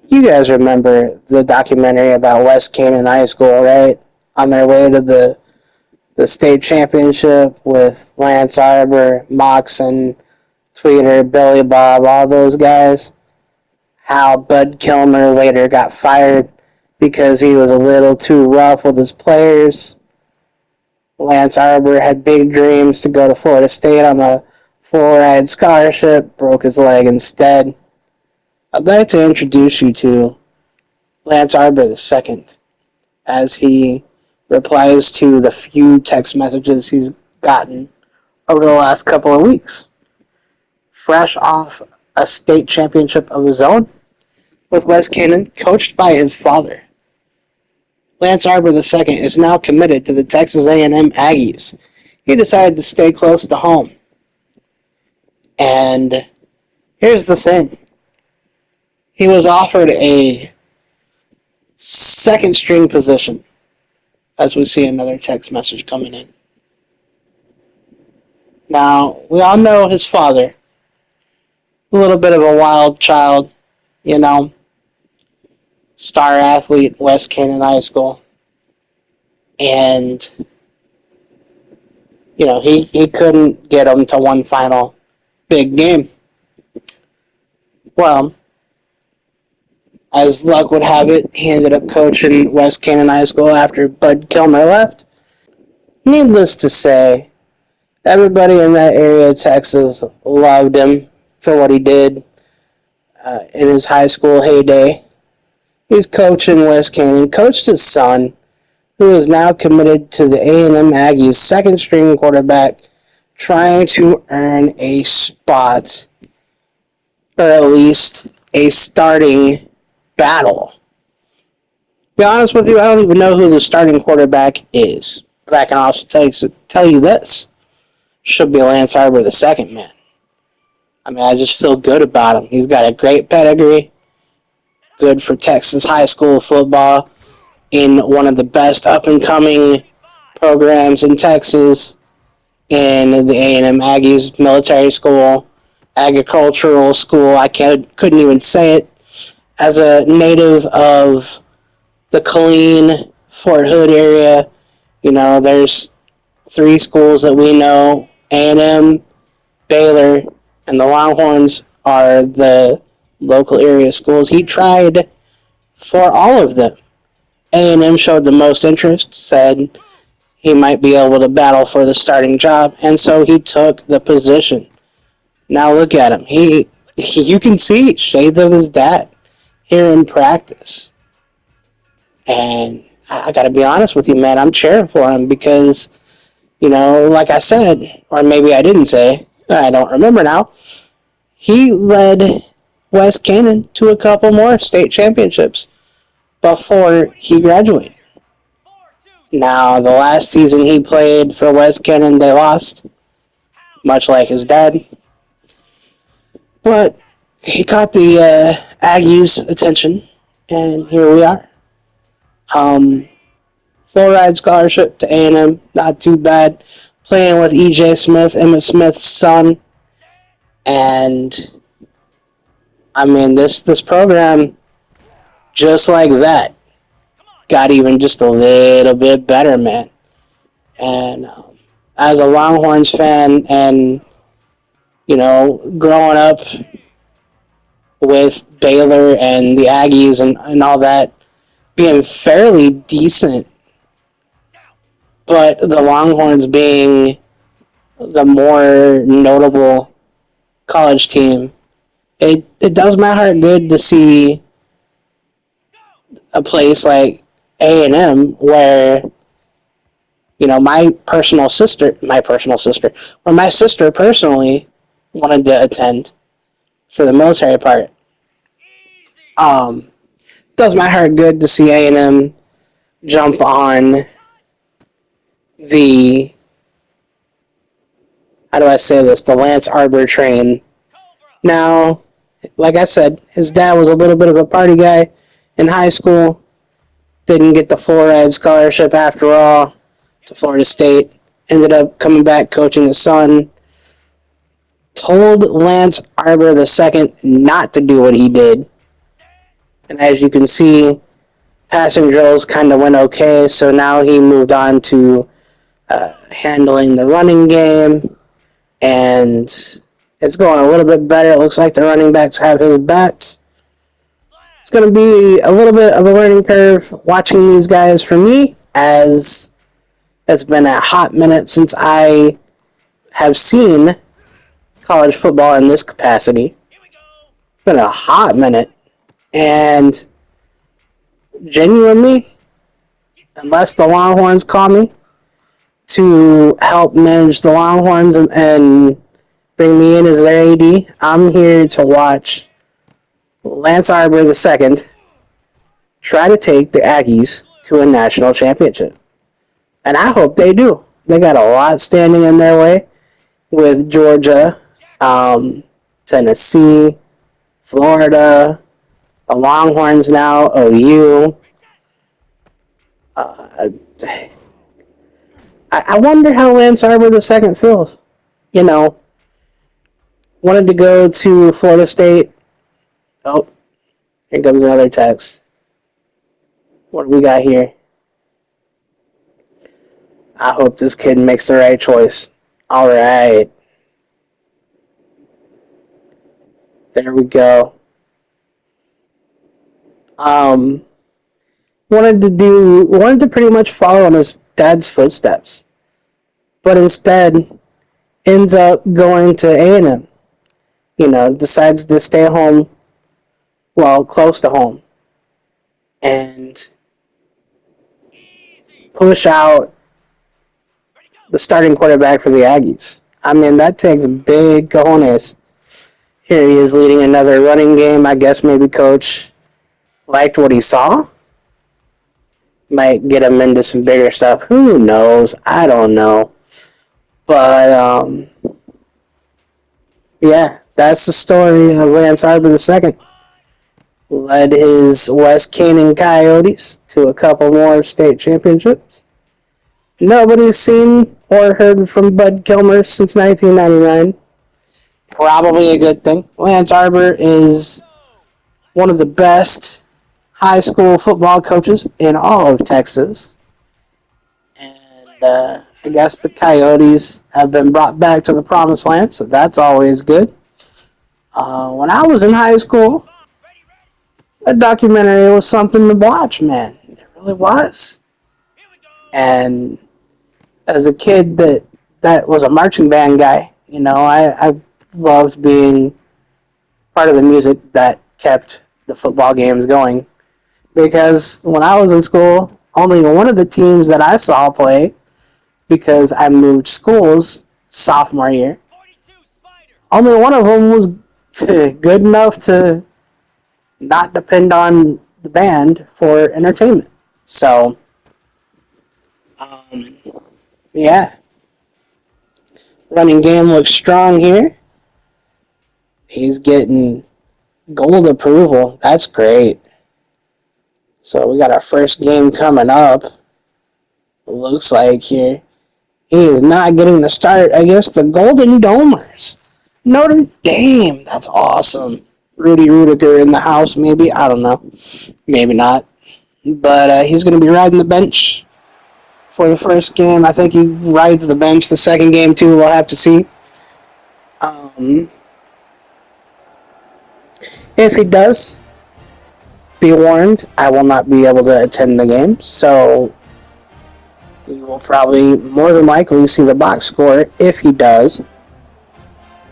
You guys remember the documentary about West Canaan High School, right? On their way to the state championship with Lance Arbor, Moxon, Tweeter, Billy Bob, all those guys. How Bud Kilmer later got fired because he was a little too rough with his players. Lance Arbor had big dreams to go to Florida State on a full-ride scholarship, broke his leg instead. I'd like to introduce you to Lance Arbor II as he replies to the few text messages he's gotten over the last couple of weeks. Fresh off a state championship of his own with West Canaan, coached by his father. Lance Arbor II is now committed to the Texas A&M Aggies. He decided to stay close to home. And here's the thing. He was offered a second string position, as we see another text message coming in. Now, we all know his father. A little bit of a wild child, you know. Star athlete, West Canaan High School. And, you know, he couldn't get him to one final big game. Well, as luck would have it, he ended up coaching West Canaan High School after Bud Kilmer left. Needless to say, everybody in that area of Texas loved him for what he did in his high school heyday. He's coaching West Canaan, coached his son, who is now committed to the A&M Aggies, second string quarterback, trying to earn a spot, or at least a starting battle. To be honest with you, I don't even know who the starting quarterback is. But I can also tell you this. Should be Lance Arbor II, man. I mean, I just feel good about him. He's got a great pedigree. Good for Texas high school football in one of the best up-and-coming programs in Texas, in the A&M Aggies military school, agricultural school. I couldn't even say it. As a native of the Killeen, Fort Hood area, you know, there's three schools that we know, A&M, Baylor, and the Longhorns are the local area schools. He tried for all of them. A&M showed the most interest, said he might be able to battle for the starting job, and so he took the position. Now look at him. You can see shades of his dad here in practice. And I got to be honest with you, man, I'm cheering for him because, you know, like I said, or maybe I didn't say, I don't remember now, he led West Canaan to a couple more state championships before he graduated. Now, the last season he played for West Canaan, they lost, much like his dad. But he caught the Aggies' attention, and here we are. Full-ride scholarship to A&M, not too bad. Playing with E.J. Smith, Emmett Smith's son. And, I mean, this program, just like that, got even just a little bit better, man. And as a Longhorns fan and, you know, growing up with Baylor and the Aggies and all that being fairly decent, but the Longhorns being the more notable college team, it does my heart good to see a place like A&M where, you know, my sister personally wanted to attend for the military part. Does my heart good to see A&M jump on the, how do I say this, the Lance Arbor train. Now, like I said, his dad was a little bit of a party guy in high school. Didn't get the full-ride scholarship after all to Florida State. Ended up coming back coaching his son. Told Lance Arbor II not to do what he did. And as you can see, passing drills kind of went okay, so now he moved on to handling the running game, and it's going a little bit better. It looks like the running backs have his back. It's going to be a little bit of a learning curve watching these guys for me, as it's been a hot minute since I have seen college football in this capacity. It's been a hot minute, and genuinely, unless the Longhorns call me to help manage the Longhorns and bring me in as their AD, I'm here to watch Lance Arbor II try to take the Aggies to a national championship. And I hope they do. They got a lot standing in their way with Georgia, Tennessee, Florida, the Longhorns now, OU. Uh, I wonder how Lance Arbor II feels. You know, wanted to go to Florida State. Oh, here comes another text. What do we got here? I hope this kid makes the right choice. All right. There we go. Um, wanted to pretty much follow in his dad's footsteps, but instead ends up going to A&M. You know, decides to stay home, well, close to home, and push out the starting quarterback for the Aggies. I mean, that takes big cojones. Here he is leading another running game. I guess maybe coach liked what he saw. Might get him into some bigger stuff. Who knows? I don't know. But, yeah, that's the story of Lance Arbor II. Led his West Canaan Coyotes to a couple more state championships. Nobody's seen or heard from Bud Kilmer since 1999. Probably a good thing. Lance Arbor is one of the best high school football coaches in all of Texas. And I guess the Coyotes have been brought back to the promised land, so that's always good. When I was in high school, that documentary was something to watch, man. It really was. And as a kid that was a marching band guy, you know, I loved being part of the music that kept the football games going. Because when I was in school, only one of the teams that I saw play, because I moved schools sophomore year, only one of them was good enough to not depend on the band for entertainment. So, um, yeah, running game looks strong here. He's getting gold approval. That's great. So we got our first game coming up. Looks like here. He is not getting the start against the Golden Domers. Notre Dame. That's awesome. Rudy Rudiger in the house, maybe. I don't know. Maybe not. But he's going to be riding the bench for the first game. I think he rides the bench the second game, too. We'll have to see. If he does, be warned, I will not be able to attend the game. So you will probably more than likely see the box score if he does.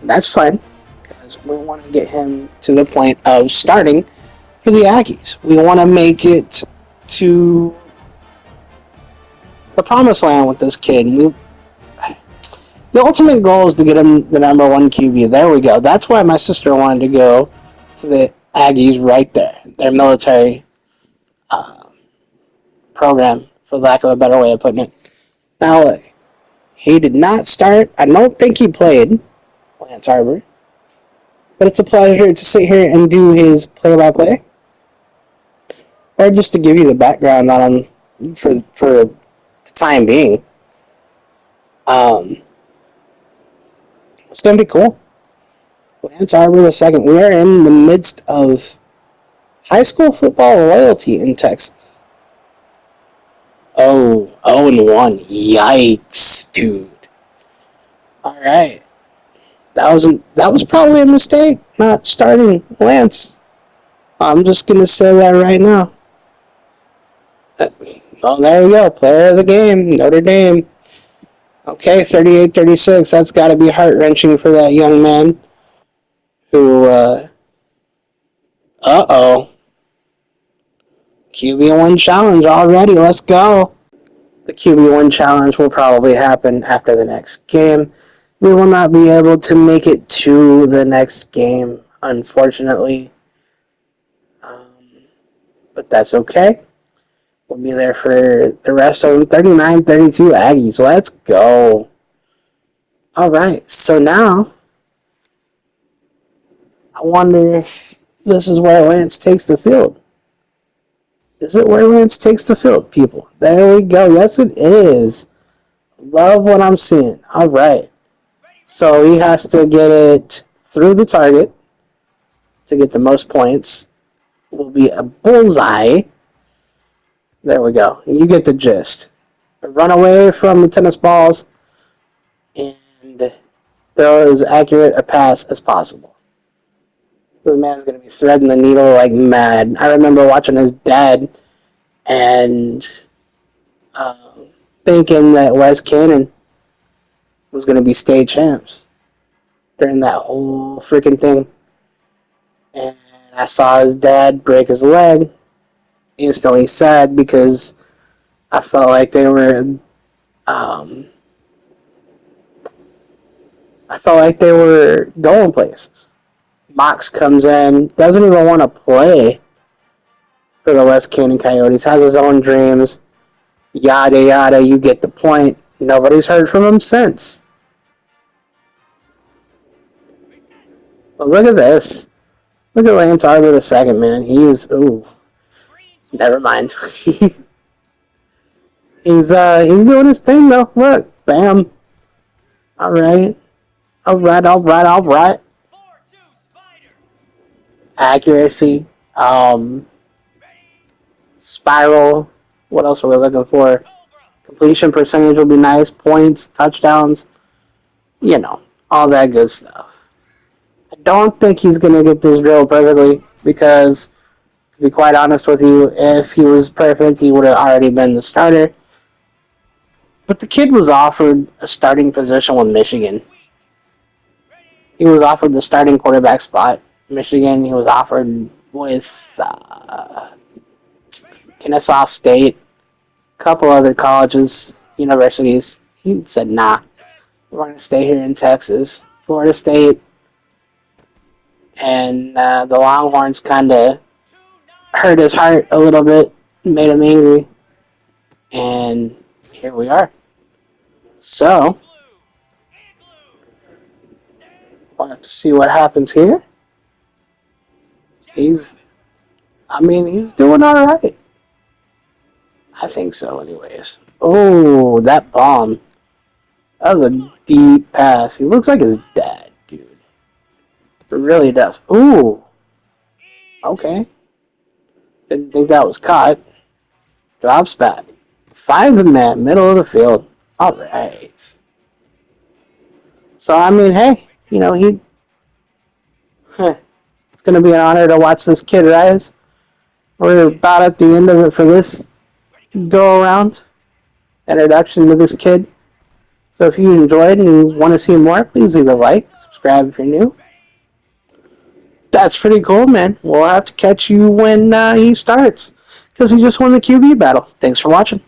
That's fine, because we want to get him to the point of starting for the Aggies. We want to make it to the promised land with this kid. The ultimate goal is to get him the number one QB. There we go. That's why my sister wanted to go to the Aggies right there. Their military program, for lack of a better way of putting it. Now look, he did not start. I don't think he played Lance Arbor. But it's a pleasure to sit here and do his play-by-play. Or just to give you the background on him for the time being. It's going to be cool. Lance Arbor II. We are in the midst of High school football royalty in Texas. Oh, 0-1. Yikes, dude. All right. That was probably a mistake not starting Lance. I'm just gonna say that right now. Oh, there you go. Player of the game, Notre Dame. Okay, 38-36. That's got to be heart wrenching for that young man. Who? Oh. QB1 challenge already. Let's go. The QB1 challenge will probably happen after the next game. We will not be able to make it to the next game, unfortunately. But that's okay. We'll be there for the rest of them. 39-32 Aggies. Let's go. All right. So now, I wonder if this is where Lance takes the field. Is it where Lance takes the field, people? There we go. Yes, it is. Love what I'm seeing. All right. So he has to get it through the target to get the most points. Will be a bullseye. There we go. You get the gist. Run away from the tennis balls and throw as accurate a pass as possible. This man's going to be threading the needle like mad. I remember watching his dad and thinking that Wes Cannon was going to be state champs during that whole freaking thing. And I saw his dad break his leg. Instantly sad because I felt like they were going places. Mox comes in, doesn't even want to play for the West Canyon Coyotes, has his own dreams, yada yada, you get the point. Nobody's heard from him since. But look at this. Look at Lance Arbor the second, man. Never mind. he's doing his thing though. Look, bam. All right. Accuracy. Spiral. What else are we looking for? Completion percentage will be nice. Points, touchdowns. All that good stuff. I don't think he's going to get this drill perfectly because, to be quite honest with you, if he was perfect, he would have already been the starter. But the kid was offered a starting position with Michigan. He was offered the starting quarterback spot. Michigan, he was offered with Kennesaw State, a couple other colleges, universities. He said, nah, we're going to stay here in Texas. Florida State and the Longhorns kind of hurt his heart a little bit, made him angry. And here we are. So, we'll have to see what happens here. He's doing all right. I think so, anyways. Oh, that bomb. That was a deep pass. He looks like his dad, dude. It really does. Ooh. Okay. Didn't think that was caught. Drops back. Finds him at middle of the field. All right. So, hey, it's going to be an honor to watch this kid rise. We're about at the end of it for this go-around. Introduction to this kid. So if you enjoyed and you want to see more, please leave a like, subscribe if you're new. That's pretty cool, man. We'll have to catch you when he starts, because he just won the QB battle. Thanks for watching.